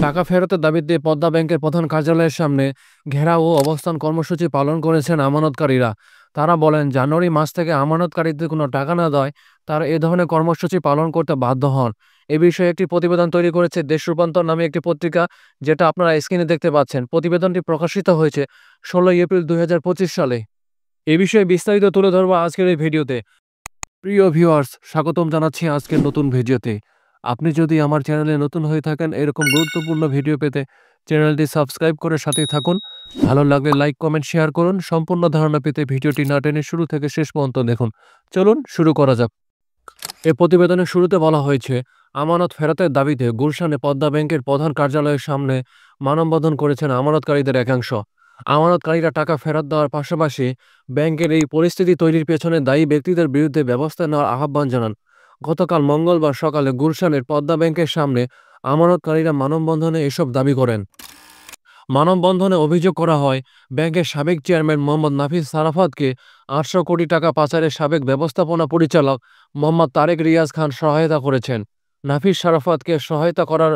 টাকা ফেরতের দাবিতে পদ্মা ব্যাংকের প্রধান কার্যালয়ের সামনে ঘেরাও ও অবস্থান কর্মসূচি পালন করেছেন আমানতকারীরা। তারা বলেন, জানুয়ারি মাস থেকে আমানতকারীদের কোনো টাকা না দেওয়ায় তারা এ ধরনের কর্মসূচি পালন করতে বাধ্য হন। এ বিষয়ে একটি প্রতিবেদন তৈরি করেছে দেশ রূপান্তর নামে একটি পত্রিকা, যেটা আপনারা স্ক্রিনে দেখতে পাচ্ছেন। প্রতিবেদনটি প্রকাশিত হয়েছে 16 এপ্রিল 2025 সালে। এ বিষয়ে বিস্তারিত তুলে ধরবো আজকের এই ভিডিওতে। প্রিয় ভিউয়ার্স, স্বাগতম জানাচ্ছি আজকের নতুন ভিডিওতে। আপনি যদি আমার চ্যানেলে নতুন হয়ে থাকেন, এরকম গুরুত্বপূর্ণ ভিডিও পেতে চ্যানেলটি সাবস্ক্রাইব করে সাথেই থাকুন। ভালো লাগলে লাইক, কমেন্ট, শেয়ার করুন। সম্পূর্ণ ধারণা পেতে ভিডিওটি না টেনে শুরু থেকে শেষ পর্যন্ত দেখুন। চলুন শুরু করা যাক। এ প্রতিবেদনের শুরুতে বলা হয়েছে, আমানত ফেরতের দাবিতে গুলশানে পদ্মা ব্যাংকের প্রধান কার্যালয়ের সামনে মানববন্ধন করেছেন আমানতকারীদের একাংশ। আমানতকারীরা টাকা ফেরত দেওয়ার পাশাপাশি ব্যাংকের এই পরিস্থিতি তৈরির পেছনে দায়ী ব্যক্তিদের বিরুদ্ধে ব্যবস্থা নেওয়ার আহ্বান জানান। গতকাল মঙ্গলবার সকালে গুলশানের পদ্মা ব্যাংকের সামনে আমানতকারীরা মানববন্ধনে এসব দাবি করেন। মানববন্ধনে অভিযোগ করা হয়, ব্যাংকের সাবেক চেয়ারম্যান মোহাম্মদ নাফিস সারাফাতকে 800 কোটি টাকা পাচারের সাবেক ব্যবস্থাপনা পরিচালক মোহাম্মদ তারেক রিয়াজ খান সহায়তা করেছেন। নাফিস সারাফাতকে সহায়তা করার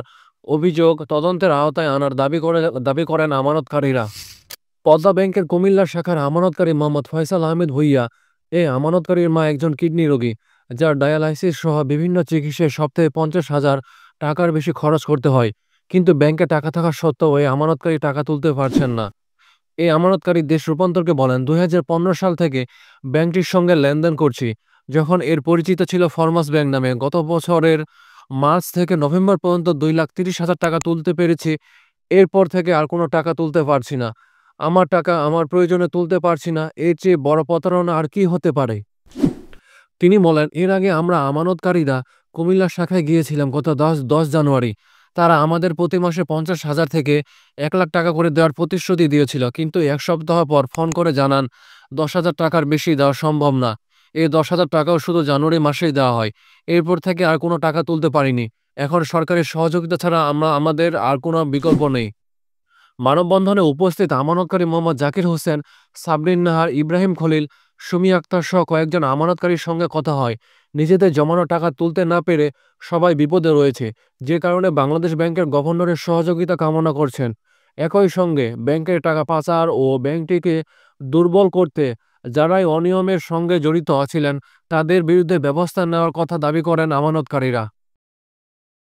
অভিযোগ তদন্তের আওতায় আনার দাবি করেন আমানতকারীরা। পদ্মা ব্যাংকের কুমিল্লা শাখার আমানতকারী মোহাম্মদ ফয়সাল আহমেদ ভূঁইয়া, এই আমানতকারীর মা একজন কিডনি রোগী, যার ডায়ালাইসিস সহ বিভিন্ন চিকিৎসায় সপ্তাহে 50,000 টাকার বেশি খরচ করতে হয়। কিন্তু ব্যাংকে টাকা থাকা সত্ত্বেও এই আমানতকারী টাকা তুলতে পারছেন না। এই আমানতকারী দেশ রূপান্তরকে বলেন, 2015 সাল থেকে ব্যাংকটির সঙ্গে লেনদেন করছি, যখন এর পরিচিত ছিল ফরমাস ব্যাংক নামে। গত বছরের মার্চ থেকে নভেম্বর পর্যন্ত 2,30,000 টাকা তুলতে পেরেছি। এরপর থেকে আর কোনো টাকা তুলতে পারছি না। আমার টাকা আমার প্রয়োজনে তুলতে পারছি না। এর চেয়ে বড় প্রতারণা আর কি হতে পারে? তিনি বলেন, এর আগে আমরা আমানতকারীরা কুমিল্লা শাখায় গিয়েছিলাম গত 10 জানুয়ারি। তারা আমাদের প্রতি মাসে 50,000 থেকে 1 লাখ টাকা করে দেওয়ার প্রতিশ্রুতি দিয়েছিল, কিন্তু 1 সপ্তাহ পর ফোন করে জানান 10,000 টাকার বেশি দেওয়া সম্ভব না। এই 10,000 টাকাও শুধু জানুয়ারি মাসেই দেওয়া হয়। এরপর থেকে আর কোনো টাকা তুলতে পারিনি। এখন সরকারের সহযোগিতা ছাড়া আমাদের আর কোনো বিকল্প নেই। মানববন্ধনে উপস্থিত আমানতকারী মোহাম্মদ জাকির হোসেন, সাবরিন নাহার, ইব্রাহিম খলিল, সুমি আক্তার সহ কয়েকজন আমানতকারীর সঙ্গে কথা হয়। নিজেদের জমানো টাকা তুলতে না পেরে সবাই বিপদে রয়েছে, যে কারণে বাংলাদেশ ব্যাংকের গভর্নরের সহযোগিতা কামনা করছেন। একই সঙ্গে ব্যাংকের টাকা পাচার ও ব্যাংকটিকে দুর্বল করতে যারাই অনিয়মের সঙ্গে জড়িত ছিলেন, তাদের বিরুদ্ধে ব্যবস্থা নেওয়ার কথা দাবি করেন আমানতকারীরা।